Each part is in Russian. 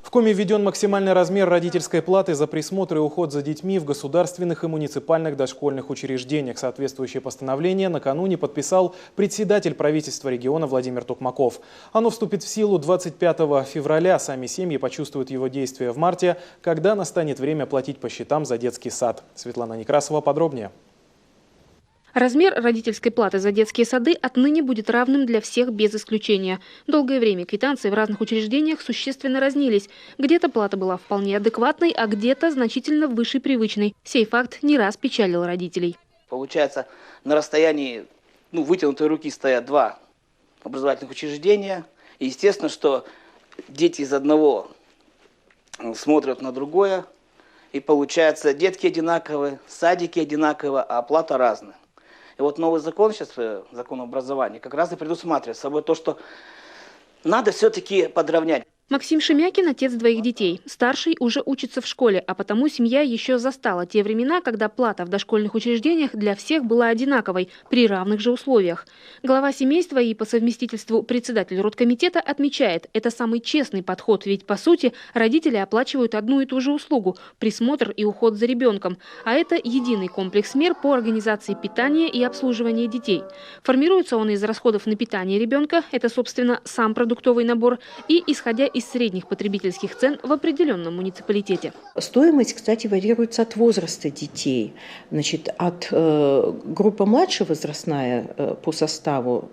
В Коми введен максимальный размер родительской платы за присмотр и уход за детьми в государственных и муниципальных дошкольных учреждениях. Соответствующее постановление накануне подписал председатель правительства региона Владимир Токмаков. Оно вступит в силу 25 февраля. Сами семьи почувствуют его действие в марте, когда настанет время платить по счетам за детский сад. Светлана Некрасова подробнее. Размер родительской платы за детские сады отныне будет равным для всех без исключения. Долгое время квитанции в разных учреждениях существенно разнились. Где-то плата была вполне адекватной, а где-то значительно выше привычной. Сей факт не раз печалил родителей. Получается, на расстоянии вытянутой руки стоят два образовательных учреждения. И естественно, что дети из одного смотрят на другое. И получается, детки одинаковые, садики одинаковые, а оплата разная. И вот новый закон сейчас, закон образования, как раз и предусматривает собой то, что надо все-таки подровнять. Максим Шемякин – отец двоих детей. Старший уже учится в школе, а потому семья еще застала те времена, когда плата в дошкольных учреждениях для всех была одинаковой, при равных же условиях. Глава семейства и по совместительству председатель родкомитета отмечает, это самый честный подход, ведь по сути родители оплачивают одну и ту же услугу – присмотр и уход за ребенком. А это единый комплекс мер по организации питания и обслуживания детей. Формируется он из расходов на питание ребенка, это, собственно, сам продуктовый набор, и исходя из средних потребительских цен в определенном муниципалитете. Стоимость, кстати, варьируется от возраста детей. Значит, от группы младшая возрастная по составу,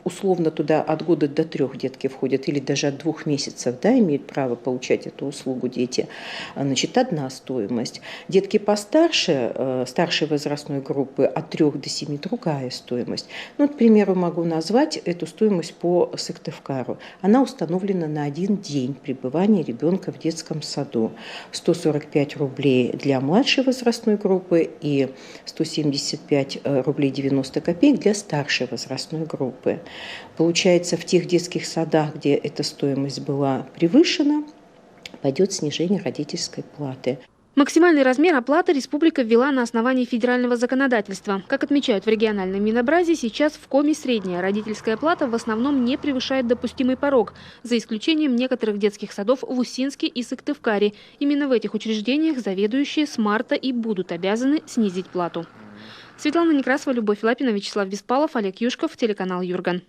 условно туда от года до 3 детки входят, или даже от 2 месяцев, имеют право получать эту услугу дети. Значит, одна стоимость. Детки постарше, старшей возрастной группы, от 3 до 7 другая стоимость. К примеру, могу назвать эту стоимость по Сыктывкару. Она установлена на 1 день пребывания ребенка в детском саду. 145 рублей для младшей возрастной группы и 175 рублей 90 копеек для старшей возрастной группы. Получается, в тех детских садах, где эта стоимость была превышена, пойдет снижение родительской платы. Максимальный размер оплаты республика ввела на основании федерального законодательства. Как отмечают в региональном Минобразе, сейчас в Коми средняя родительская плата в основном не превышает допустимый порог, за исключением некоторых детских садов в Усинске и Сыктывкаре. Именно в этих учреждениях заведующие с марта и будут обязаны снизить плату. Светлана Некрасова, Любовь Лапина, Вячеслав Беспалов, Олег Юшков, телеканал Юрган.